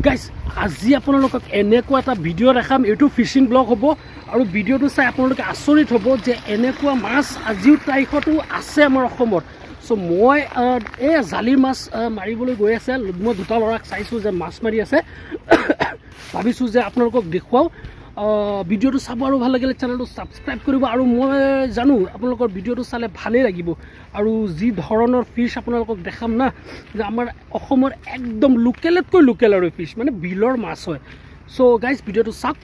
guys আজি আপোনালোকক এনেকুৱা এটা ভিডিঅ' দেখাম এইটো ফিচিং ব্লগ হ'ব আৰু ভিডিঅ'টো চাই আপোনালোকে আচৰিত হ'ব যে এনেকুৱা মাছ আজিও তাৰিখতো আছে আমাৰ অসমত চ' মই এই জালিৰ মাছ মাৰিবলৈ গৈ আছে মই দুটা ল'ৰাক চাইছোঁ যে মাছ মাৰি আছে ভাবিছোঁ যে আপোনালোকক দেখুৱাওঁ ভিডিঅ'টো চাব আৰু ভাল লাগিলে চেনেলটো ছাবস্ক্ৰাইব কৰিব আৰু মই জানো আপোনালোকৰ ভিডিঅ'টো চালে ভালেই লাগিব আৰু যি ধৰণৰ ফিছ আপোনালোকক দেখাম না যে আমাৰ অসমৰ একদম লোকেলতকৈ লোকেল আৰু ফিছ মানে বিলৰ মাছ হয় চ' গাইজ ভিডিঅ'টো চাওক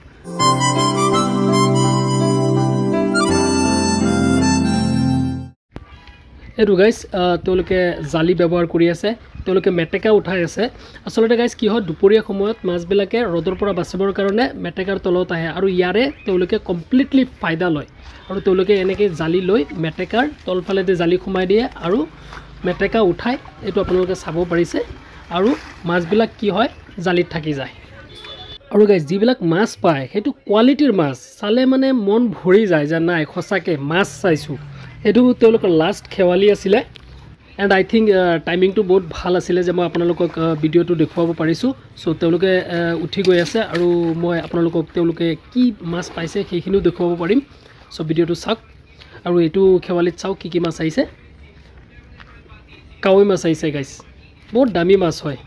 এইটো গাইজ তেওঁলোকে জালি ব্যৱহাৰ কৰি আছে তেওঁলোকে মেটেকা উঠাই আছে আচলতে গাইজ কি হয় দুপৰীয়া সময়ত মাছবিলাকে ৰ'দৰ পৰা বাচিবৰ কাৰণে মেটেকাৰ তলত আহে আৰু ইয়াৰে তেওঁলোকে কমপ্লিটলি ফাইদা লয় আৰু তেওঁলোকে এনেকৈ জালি লৈ মেটেকাৰ তলফালেদি জালি সোমাই দিয়ে আৰু মেটেকা উঠাই এইটো আপোনালোকে চাব পাৰিছে আৰু মাছবিলাক কি হয় জালিত থাকি যায় আৰু গাইজ যিবিলাক মাছ পায় সেইটো কোৱালিটিৰ মাছ চালে মানে মন ভৰি যায় যে নাই সঁচাকৈ মাছ চাইছোঁ এইটো তেওঁলোকৰ লাষ্ট খেৱালি আছিলে এণ্ড আই থিংক টাইমিংটো বহুত ভাল আছিলে যে মই আপোনালোকক ভিডিঅ'টো দেখুৱাব পাৰিছোঁ চ' তেওঁলোকে উঠি গৈ আছে আৰু মই আপোনালোকক তেওঁলোকে কি মাছ পাইছে সেইখিনিও দেখুৱাব পাৰিম চ' ভিডিঅ'টো চাওক আৰু এইটো খেৱালিত চাওক কি মাছ আহিছে কাৱৈ মাছ আহিছে গাইজ বহুত দামী মাছ হয়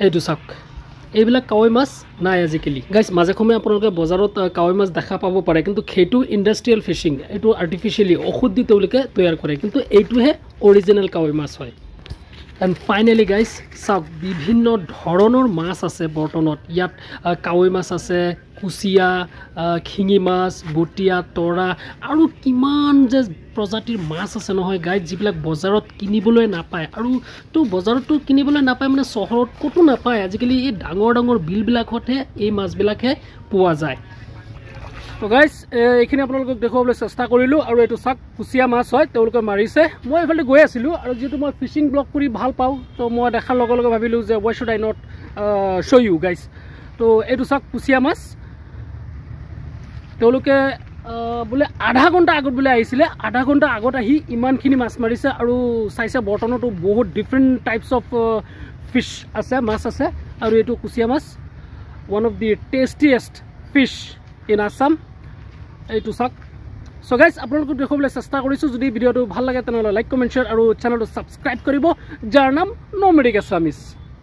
এইটো চাওক এইবিলাক কাৱৈ মাছ নাই আজিকালি গাইজ মাজে সময়ে আপোনালোকে বজাৰত কাৱৈ মাছ দেখা পাব পাৰে কিন্তু সেইটো ইণ্ডাষ্ট্ৰিয়েল ফিচিং এইটো আৰ্টিফিচিয়েলি ঔষধ দি তেওঁলোকে তৈয়াৰ কৰে কিন্তু এইটোহে অৰিজিনেল কাৱৈ মাছ হয় এণ্ড ফাইনেলি গাইজ চাওক বিভিন্ন ধৰণৰ মাছ আছে বৰ্তনত ইয়াত কাৱৈ মাছ আছে কুচিয়া শিঙি মাছ বটীয়া তৰা আৰু কিমান যে প্ৰজাতিৰ মাছ আছে নহয় গাইজ যিবিলাক বজাৰত কিনিবলৈ নাপায় আৰু তো বজাৰতো কিনিবলৈ নাপায় মানে চহৰত ক'তো নাপায় আজিকালি এই ডাঙৰ ডাঙৰ বিলবিলাকতহে এই মাছবিলাকহে পোৱা যায় তো গাইজ এইখিনি আপোনালোকক দেখুৱাবলৈ চেষ্টা কৰিলোঁ আৰু এইটো চাওক কুচিয়া মাছ হয় তেওঁলোকে মাৰিছে মই এইফালে গৈ আছিলোঁ আৰু যিহেতু মই ফিচিং ব্লগ কৰি ভাল পাওঁ তো মই দেখাৰ লগে লগে ভাবিলোঁ যে why should I not show' you guys তো এইটো চাওক কুচিয়া মাছ তেওঁলোকে বোলে আধা ঘণ্টা আগত বোলে আহিছিলে আধা ঘণ্টা আগত আহি ইমানখিনি মাছ মাৰিছে আৰু চাইছে বৰ্তনতো বহুত ডিফাৰেণ্ট টাইপছ অফ ফিছ আছে মাছ আছে আৰু এইটো কুচিয়া মাছ one of the tastiest fish in Assam এইটো চাওক চ' গাইজ আপোনালোকক দেখুৱাবলৈ চেষ্টা কৰিছোঁ যদি ভিডিঅ'টো ভাল লাগে তেনেহ'লে লাইক কমেণ্ট শ্বেয়াৰ আৰু চেনেলটো ছাবস্ক্ৰাইব কৰিব যাৰ নাম ন'মেডিক আছামিজ